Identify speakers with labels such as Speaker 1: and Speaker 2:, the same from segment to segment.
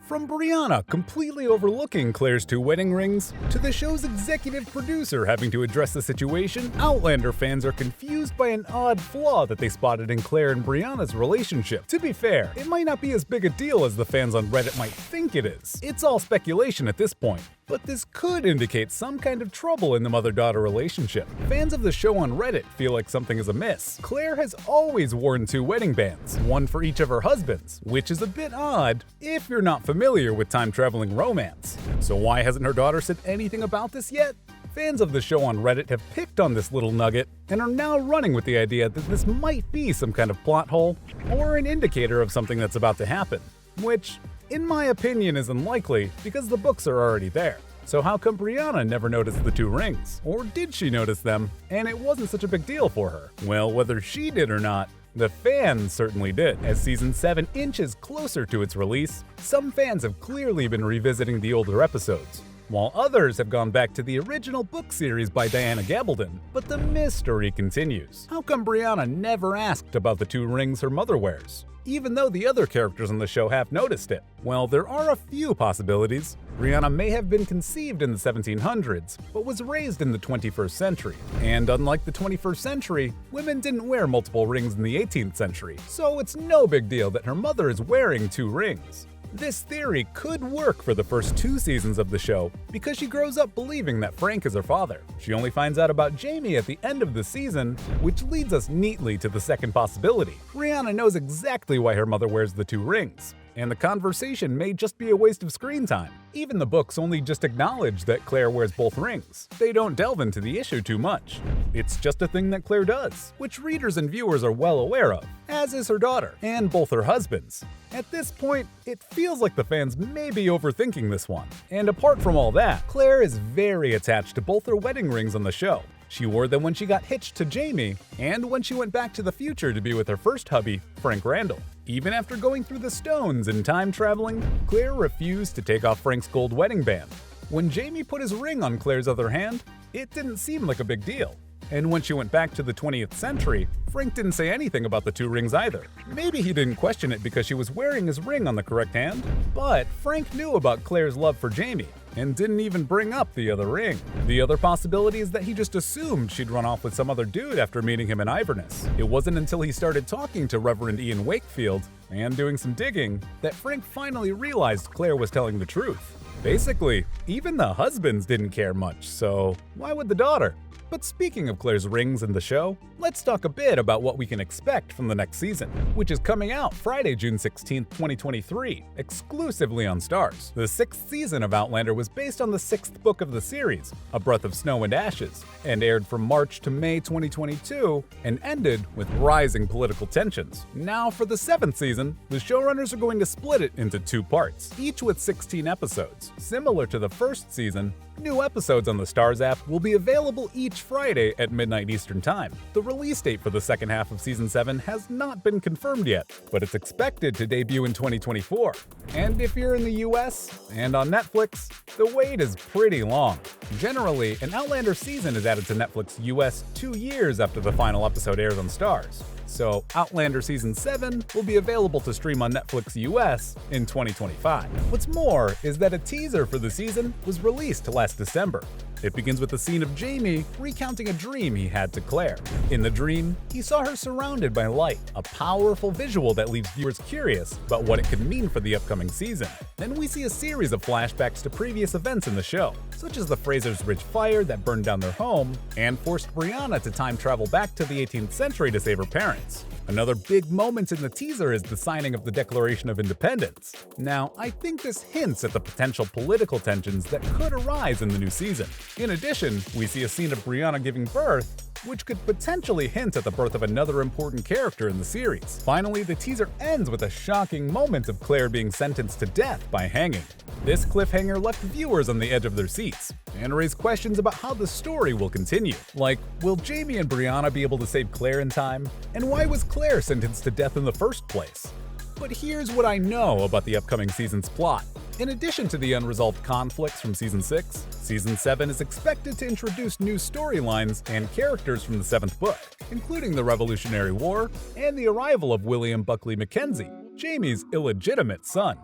Speaker 1: From Brianna completely overlooking Claire's 2 wedding rings, to the show's executive producer having to address the situation, Outlander fans are confused by an odd flaw that they spotted in Claire and Brianna's relationship. To be fair, it might not be as big a deal as the fans on Reddit might think it is. It's all speculation at this point. But this could indicate some kind of trouble in the mother-daughter relationship. Fans of the show on Reddit feel like something is amiss. Claire has always worn 2 wedding bands, one for each of her husbands, which is a bit odd if you're not familiar with time-traveling romance. So why hasn't her daughter said anything about this yet? Fans of the show on Reddit have picked on this little nugget and are now running with the idea that this might be some kind of plot hole or an indicator of something that's about to happen, which, in my opinion, is unlikely because the books are already there. So how come Brianna never noticed the 2 rings? Or did she notice them and it wasn't such a big deal for her? Well, whether she did or not, the fans certainly did. As Season 7 inches closer to its release, some fans have clearly been revisiting the older episodes, while others have gone back to the original book series by Diana Gabaldon. But the mystery continues. How come Brianna never asked about the 2 rings her mother wears, even though the other characters on the show have noticed it? Well, there are a few possibilities. Brianna may have been conceived in the 1700s, but was raised in the 21st century. And unlike the 21st century, women didn't wear multiple rings in the 18th century, so it's no big deal that her mother is wearing 2 rings. This theory could work for the first 2 seasons of the show because she grows up believing that Frank is her father. She only finds out about Jamie at the end of the season, which leads us neatly to the second possibility. Brianna knows exactly why her mother wears the 2 rings, and the conversation may just be a waste of screen time. Even the books only just acknowledge that Claire wears both rings. They don't delve into the issue too much. It's just a thing that Claire does, which readers and viewers are well aware of, as is her daughter, and both her husbands. At this point, it feels like the fans may be overthinking this one. And apart from all that, Claire is very attached to both her wedding rings on the show. She wore them when she got hitched to Jamie, and when she went back to the future to be with her first hubby, Frank Randall. Even after going through the stones and time traveling, Claire refused to take off Frank's gold wedding band. When Jamie put his ring on Claire's other hand, it didn't seem like a big deal. And when she went back to the 20th century, Frank didn't say anything about the 2 rings either. Maybe he didn't question it because she was wearing his ring on the correct hand, but Frank knew about Claire's love for Jamie and didn't even bring up the other ring. The other possibility is that he just assumed she'd run off with some other dude after meeting him in Iverness. It wasn't until he started talking to Reverend Ian Wakefield and doing some digging that Frank finally realized Claire was telling the truth. Basically, even the husbands didn't care much, so why would the daughter? But speaking of Claire's rings in the show, let's talk a bit about what we can expect from the next season, which is coming out Friday, June 16, 2023, exclusively on Starz. The 6th season of Outlander was based on the 6th book of the series, A Breath of Snow and Ashes, and aired from March to May 2022 and ended with rising political tensions. Now for the 7th season, the showrunners are going to split it into 2 parts, each with 16 episodes. Similar to the first season, new episodes on the Starz app will be available each Friday at midnight Eastern Time. The release date for the second half of Season 7 has not been confirmed yet, but it's expected to debut in 2024. And if you're in the US and on Netflix, the wait is pretty long. Generally, an Outlander season is added to Netflix US 2 years after the final episode airs on Starz. So Outlander Season 7 will be available to stream on Netflix US in 2025. What's more is that a teaser for the season was released last December. It begins with the scene of Jamie recounting a dream he had to Claire. In the dream, he saw her surrounded by light, a powerful visual that leaves viewers curious about what it could mean for the upcoming season. Then we see a series of flashbacks to previous events in the show, such as the Fraser's Ridge fire that burned down their home and forced Brianna to time travel back to the 18th century to save her parents. Another big moment in the teaser is the signing of the Declaration of Independence. Now, I think this hints at the potential political tensions that could arise in the new season. In addition, we see a scene of Brianna giving birth, which could potentially hint at the birth of another important character in the series. Finally, the teaser ends with a shocking moment of Claire being sentenced to death by hanging. This cliffhanger left viewers on the edge of their seats and raised questions about how the story will continue. Like, will Jamie and Brianna be able to save Claire in time? And why was Claire sentenced to death in the first place? But here's what I know about the upcoming season's plot. In addition to the unresolved conflicts from Season 6, Season 7 is expected to introduce new storylines and characters from the 7th book, including the Revolutionary War and the arrival of William Buckley Mackenzie, Jamie's illegitimate son.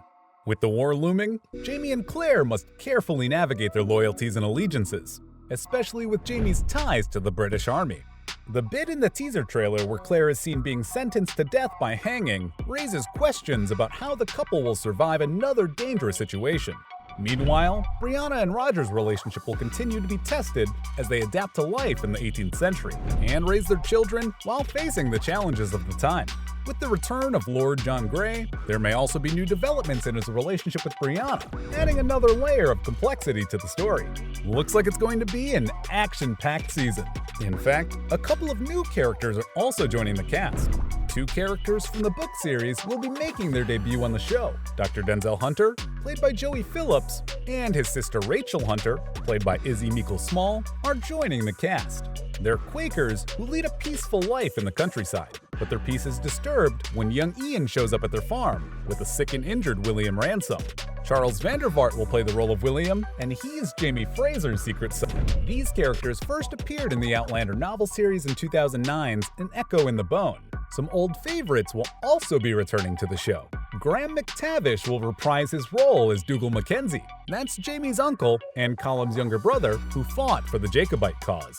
Speaker 1: With the war looming, Jamie and Claire must carefully navigate their loyalties and allegiances, especially with Jamie's ties to the British Army. The bit in the teaser trailer where Claire is seen being sentenced to death by hanging raises questions about how the couple will survive another dangerous situation. Meanwhile, Brianna and Roger's relationship will continue to be tested as they adapt to life in the 18th century and raise their children while facing the challenges of the time. With the return of Lord John Grey, there may also be new developments in his relationship with Brianna, adding another layer of complexity to the story. Looks like it's going to be an action-packed season. In fact, a couple of new characters are also joining the cast. 2 characters from the book series will be making their debut on the show. Dr. Denzel Hunter, played by Joey Phillips, and his sister Rachel Hunter, played by Izzy Meikle-Small, are joining the cast. They're Quakers who lead a peaceful life in the countryside, but their peace is disturbed when young Ian shows up at their farm with a sick and injured William Ransom. Charles Vandervaart will play the role of William, and he is Jamie Fraser's secret son. These characters first appeared in the Outlander novel series in 2009's An Echo in the Bone. Some old favorites will also be returning to the show. Graham McTavish will reprise his role as Dougal Mackenzie. That's Jamie's uncle and Colum's younger brother who fought for the Jacobite cause.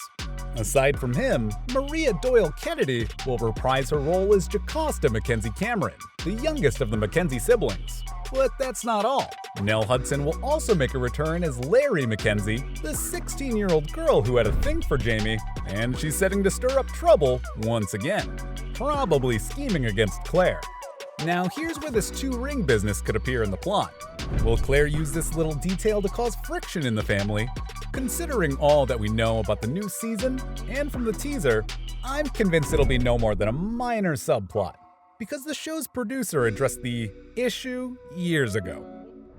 Speaker 1: Aside from him, Maria Doyle Kennedy will reprise her role as Jocasta Mackenzie Cameron, the youngest of the Mackenzie siblings. But that's not all. Nell Hudson will also make a return as Larry Mackenzie, the 16-year-old girl who had a thing for Jamie, and she's setting to stir up trouble once again, probably scheming against Claire. Now here's where this 2-ring business could appear in the plot. Will Claire use this little detail to cause friction in the family? Considering all that we know about the new season and from the teaser, I'm convinced it'll be no more than a minor subplot, because the show's producer addressed the issue years ago.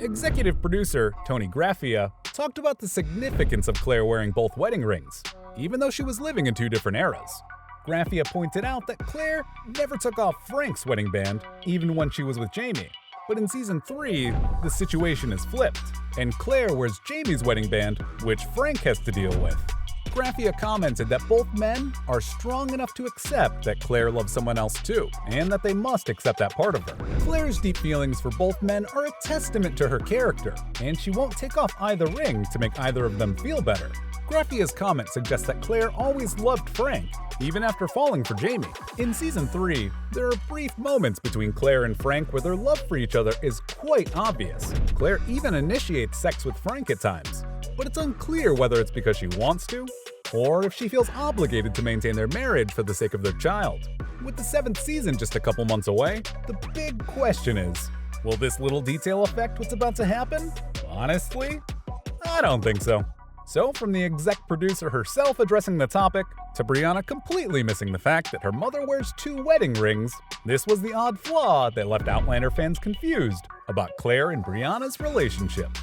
Speaker 1: Executive producer Tony Graffia talked about the significance of Claire wearing both wedding rings, even though she was living in 2 different eras. Graffia pointed out that Claire never took off Frank's wedding band, even when she was with Jamie. But in season 3, the situation is flipped, and Claire wears Jamie's wedding band, which Frank has to deal with. Graffia commented that both men are strong enough to accept that Claire loves someone else too, and that they must accept that part of her. Claire's deep feelings for both men are a testament to her character, and she won't take off either ring to make either of them feel better. Graffia's comment suggests that Claire always loved Frank, even after falling for Jamie. In season 3, there are brief moments between Claire and Frank where their love for each other is quite obvious. Claire even initiates sex with Frank at times, but it's unclear whether it's because she wants to, or if she feels obligated to maintain their marriage for the sake of their child. With the 7th season just a couple months away, the big question is, will this little detail affect what's about to happen? Honestly, I don't think so. So from the exec producer herself addressing the topic, to Brianna completely missing the fact that her mother wears 2 wedding rings, this was the odd flaw that left Outlander fans confused about Claire and Brianna's relationship.